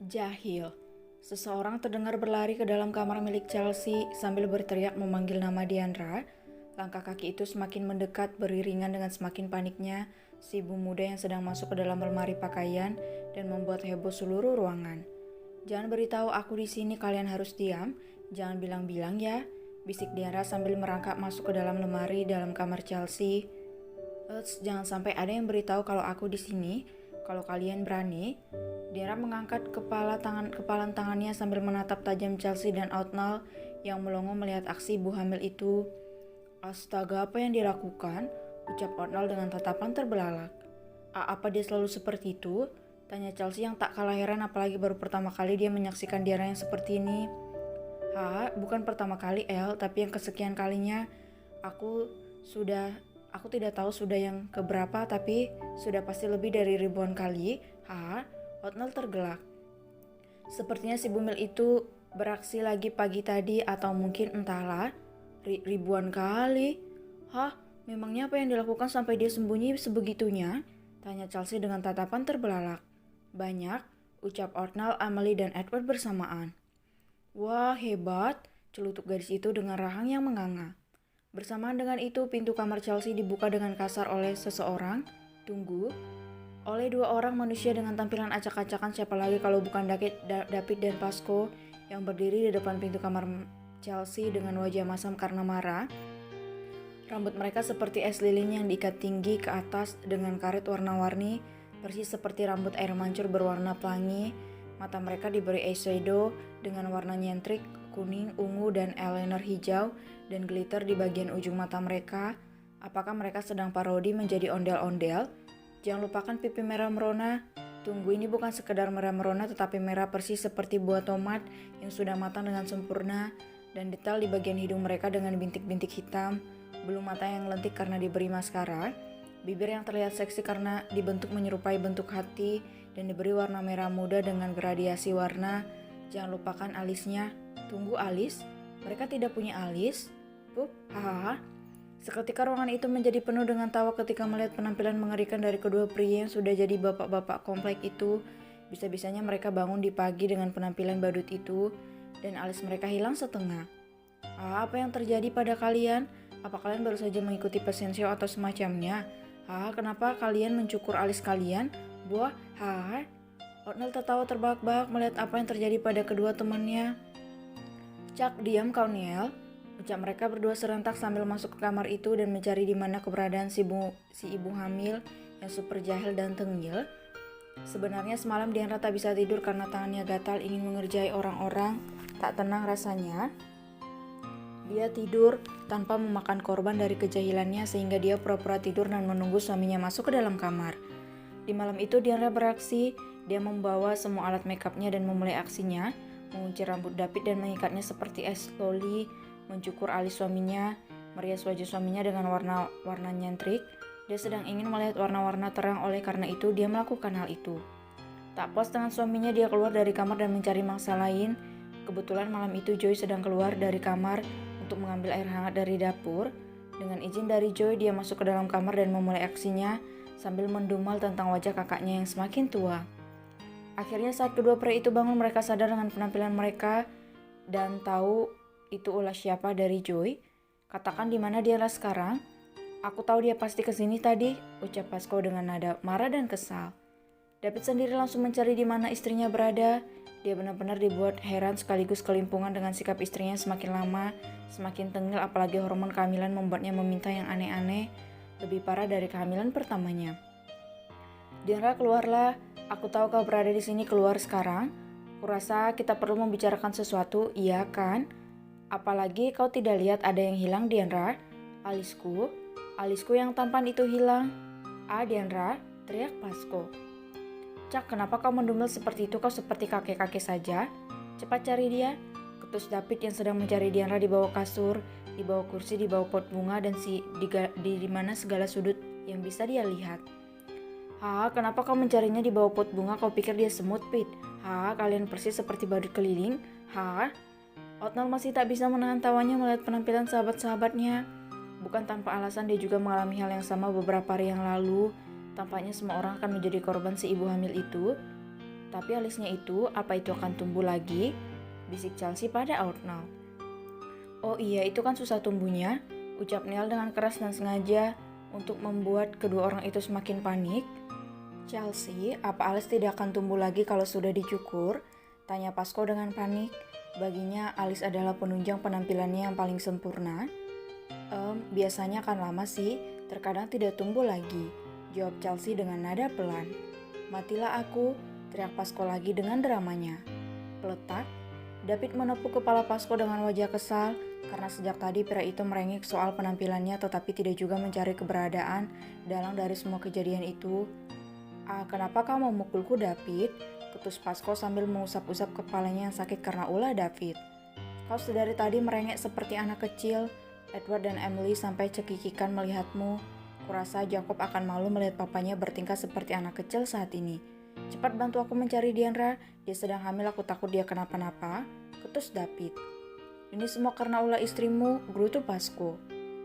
Jahil. Seseorang terdengar berlari ke dalam kamar milik Chelsea sambil berteriak memanggil nama Diandra. Langkah kaki itu semakin mendekat beriringan dengan semakin paniknya si ibu muda yang sedang masuk ke dalam lemari pakaian dan membuat heboh seluruh ruangan. "Jangan beritahu aku di sini, kalian harus diam. Jangan bilang-bilang ya," bisik Diandra sambil merangkak masuk ke dalam lemari dalam kamar Chelsea. Jangan sampai ada yang beritahu kalau aku di sini. Kalau kalian berani." Diandra mengangkat kepalan tangannya sambil menatap tajam Chelsea dan Outnall yang melongo melihat aksi ibu hamil itu. "Astaga, apa yang dilakukan?" ucap Outnall dengan tatapan terbelalak. Apa dia selalu seperti itu?" tanya Chelsea yang tak kalah heran apalagi baru pertama kali dia menyaksikan Diandra yang seperti ini. Bukan pertama kali El, tapi yang kesekian kalinya. Aku tidak tahu sudah yang keberapa, tapi sudah pasti lebih dari ribuan kali." Outnall tergelak. Sepertinya si bumil itu beraksi lagi pagi tadi atau mungkin entahlah. Ribuan kali? Memangnya apa yang dilakukan sampai dia sembunyi sebegitunya? Tanya Chelsea dengan tatapan terbelalak. "Banyak," ucap Outnall, Emily dan Edward bersamaan. "Wah, hebat," celutuk gadis itu dengan rahang yang menganga. Bersamaan dengan itu, pintu kamar Chelsea dibuka dengan kasar oleh seseorang. Oleh dua orang manusia dengan tampilan acak-acakan, siapa lagi kalau bukan David dan Pasco yang berdiri di depan pintu kamar Chelsea dengan wajah masam karena marah. Rambut mereka seperti es lilin yang diikat tinggi ke atas dengan karet warna-warni, persis seperti rambut air mancur berwarna pelangi. Mata mereka diberi eyeshadow dengan warna nyentrik, kuning, ungu, dan eyeliner hijau, dan glitter di bagian ujung mata mereka. Apakah mereka sedang parodi menjadi ondel-ondel? "Jangan lupakan pipi merah merona." "Tunggu, ini bukan sekedar merah merona tetapi merah persis seperti buah tomat yang sudah matang dengan sempurna." Dan detail di bagian hidung mereka dengan bintik-bintik hitam, bulu mata yang lentik karena diberi maskara, bibir yang terlihat seksi karena dibentuk menyerupai bentuk hati dan diberi warna merah muda dengan gradiasi warna. Jangan lupakan alisnya. "Tunggu, alis? Mereka tidak punya alis?" Seketika ruangan itu menjadi penuh dengan tawa ketika melihat penampilan mengerikan dari kedua pria yang sudah jadi bapak-bapak komplek itu. Bisa-bisanya mereka bangun di pagi dengan penampilan badut itu, dan alis mereka hilang setengah. Apa yang terjadi pada kalian? Apa kalian baru saja mengikuti passion show atau semacamnya? Kenapa kalian mencukur alis kalian? Buah, Outnall tertawa terbahak-bahak melihat apa yang terjadi pada kedua temannya. "Cak, diam kau, Niel," ucap mereka berdua serentak sambil masuk ke kamar itu dan mencari di mana keberadaan si ibu hamil yang super jahil dan tengil. Sebenarnya semalam Diandra tak bisa tidur karena tangannya gatal ingin mengerjai orang-orang. Tak tenang rasanya. Dia tidur tanpa memakan korban dari kejahilannya sehingga dia pura-pura tidur dan menunggu suaminya masuk ke dalam kamar. Di malam itu Diandra beraksi. Dia membawa semua alat makeupnya dan memulai aksinya, mengunci rambut David dan mengikatnya seperti es loli, mencukur alis suaminya, merias wajah suaminya dengan warna-warna nyentrik. Dia sedang ingin melihat warna-warna terang, oleh karena itu dia melakukan hal itu. Tak puas dengan suaminya, dia keluar dari kamar dan mencari mangsa lain. Kebetulan malam itu Joy sedang keluar dari kamar untuk mengambil air hangat dari dapur. Dengan izin dari Joy, dia masuk ke dalam kamar dan memulai aksinya sambil mendumal tentang wajah kakaknya yang semakin tua. Akhirnya saat kedua pria itu bangun, mereka sadar dengan penampilan mereka dan tahu itu ulah siapa dari Joy. "Katakan di mana dia sekarang?" "Aku tahu dia pasti kesini tadi," ucap Pasco dengan nada marah dan kesal. David sendiri langsung mencari di mana istrinya berada. Dia benar-benar dibuat heran sekaligus kelimpungan dengan sikap istrinya semakin lama semakin tengil, apalagi hormon kehamilan membuatnya meminta yang aneh-aneh, lebih parah dari kehamilan pertamanya. "Diandra, keluarlah. Aku tahu kau berada di sini, keluar sekarang. Kurasa kita perlu membicarakan sesuatu, iya kan? Apalagi kau tidak lihat ada yang hilang, Diandra." Alisku yang tampan itu hilang." Diandra," teriak Pasco. "Cak, kenapa kau mendumel seperti itu? Kau seperti kakek-kakek saja. Cepat cari dia." Ketus David yang sedang mencari Diandra di bawah kasur. di bawah kursi, di bawah pot bunga, dan di mana segala sudut yang bisa dia lihat. Kenapa kau mencarinya di bawah pot bunga? Kau pikir dia semut, Pit? Kalian persis seperti badut keliling? Otnal masih tak bisa menahan tawanya melihat penampilan sahabat-sahabatnya. Bukan tanpa alasan dia juga mengalami hal yang sama beberapa hari yang lalu. Tampaknya semua orang akan menjadi korban si ibu hamil itu. Tapi alisnya itu, apa itu akan tumbuh lagi? Bisik Chelsea pada Otnal. Oh iya, itu kan susah tumbuhnya, ucap Neil dengan keras dan sengaja untuk membuat kedua orang itu semakin panik. Chelsea, apa alis tidak akan tumbuh lagi kalau sudah dicukur? Tanya Pasco dengan panik. Baginya alis adalah penunjang penampilannya yang paling sempurna. Biasanya akan lama sih, terkadang tidak tumbuh lagi, jawab Chelsea dengan nada pelan. Matilah aku, teriak Pasco lagi dengan dramanya. Peletak, David menepuk kepala Pasco dengan wajah kesal, karena sejak tadi pria itu merengek soal penampilannya tetapi tidak juga mencari keberadaan dalam dari semua kejadian itu. Kenapa kau memukulku, David? Ketus Pasco sambil mengusap-usap kepalanya yang sakit karena ulah David. Kau sedari tadi merengek seperti anak kecil. Edward dan Emily sampai cekikikan melihatmu. Kurasa Jacob akan malu melihat papanya bertingkah seperti anak kecil saat ini. Cepat bantu aku mencari Diandra. Dia sedang hamil, aku takut dia kenapa-napa. Ketus David. Ini semua karena ulah istrimu, gerutu Pasco.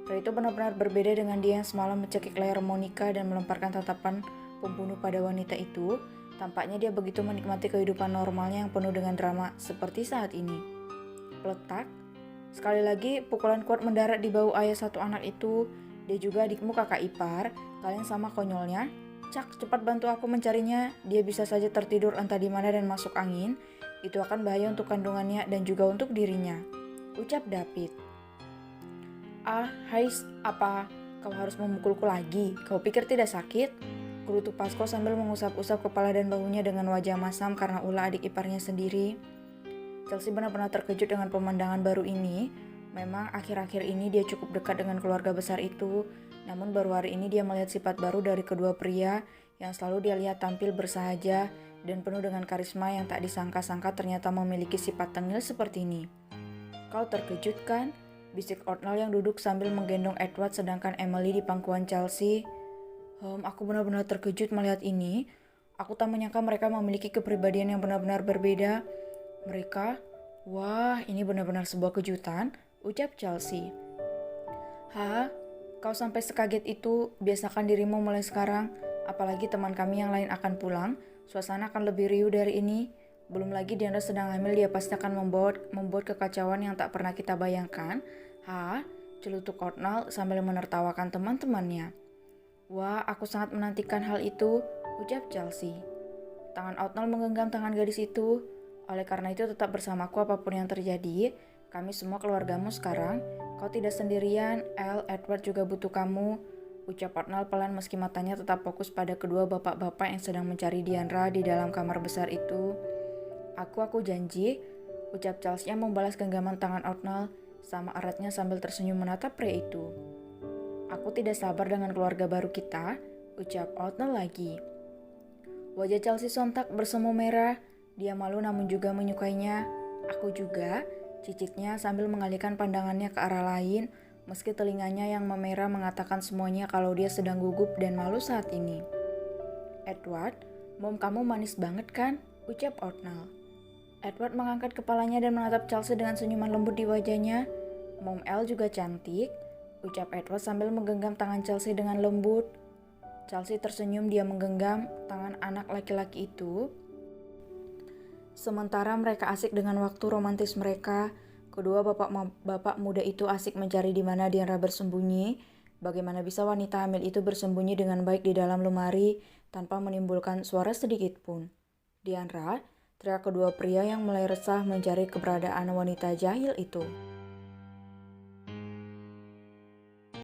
Pria itu benar-benar berbeda dengan dia yang semalam mencekik leher Monica dan melemparkan tatapan pembunuh pada wanita itu. Tampaknya dia begitu menikmati kehidupan normalnya yang penuh dengan drama seperti saat ini. Peletak. Sekali lagi pukulan kuat mendarat di bahu ayah satu anak itu. Dia juga adikmu kakak ipar. Kalian sama konyolnya. Cak, cepat bantu aku mencarinya. Dia bisa saja tertidur entah di mana dan masuk angin. Itu akan bahaya untuk kandungannya dan juga untuk dirinya, ucap David. Hais, apa kau harus memukulku lagi? Kau pikir tidak sakit? Gerutu Pasco sambil mengusap-usap kepala dan bahunya dengan wajah masam karena ulah adik iparnya sendiri. Chelsea benar-benar terkejut dengan pemandangan baru ini. Memang akhir-akhir ini dia cukup dekat dengan keluarga besar itu. Namun baru hari ini dia melihat sifat baru dari kedua pria yang selalu dia lihat tampil bersahaja dan penuh dengan karisma yang tak disangka-sangka ternyata memiliki sifat tengil seperti ini. Kau terkejut kan? Bisik Otnal yang duduk sambil menggendong Edward sedangkan Emily di pangkuan Chelsea. Aku benar-benar terkejut melihat ini. Aku tak menyangka mereka memiliki kepribadian yang benar-benar berbeda. Mereka, wah ini benar-benar sebuah kejutan, ucap Chelsea. Kau sampai sekaget itu, biasakan dirimu mulai sekarang. Apalagi teman kami yang lain akan pulang, suasana akan lebih riuh dari ini. Belum lagi Diandra sedang hamil, dia pasti akan membuat kekacauan yang tak pernah kita bayangkan. Celutuk Otnal sambil menertawakan teman-temannya. Wah, aku sangat menantikan hal itu, ucap Chelsea. Tangan Otnal menggenggam tangan gadis itu. Oleh karena itu tetap bersamaku apapun yang terjadi. Kami semua keluargamu sekarang. Kau tidak sendirian, Edward juga butuh kamu. Ucap Otnal pelan meski matanya tetap fokus pada kedua bapak-bapak yang sedang mencari Diandra di dalam kamar besar itu. Aku janji, ucap Chelsea yang membalas genggaman tangan Otnal sama eratnya sambil tersenyum menatap pria itu. Aku tidak sabar dengan keluarga baru kita, ucap Otnal lagi. Wajah Chelsea sontak bersemu merah, dia malu namun juga menyukainya. Aku juga, cicitnya sambil mengalihkan pandangannya ke arah lain, meski telinganya yang memerah mengatakan semuanya kalau dia sedang gugup dan malu saat ini. Edward, mom kamu manis banget kan? Ucap Otnal. Edward mengangkat kepalanya dan menatap Chelsea dengan senyuman lembut di wajahnya. Mom El juga cantik, ucap Edward sambil menggenggam tangan Chelsea dengan lembut. Chelsea tersenyum, dia menggenggam tangan anak laki-laki itu. Sementara mereka asik dengan waktu romantis mereka, kedua bapak muda itu asik mencari di mana Diandra bersembunyi. Bagaimana bisa wanita hamil itu bersembunyi dengan baik di dalam lemari tanpa menimbulkan suara sedikit pun? Diandra, teriak kedua pria yang mulai resah mencari keberadaan wanita jahil itu.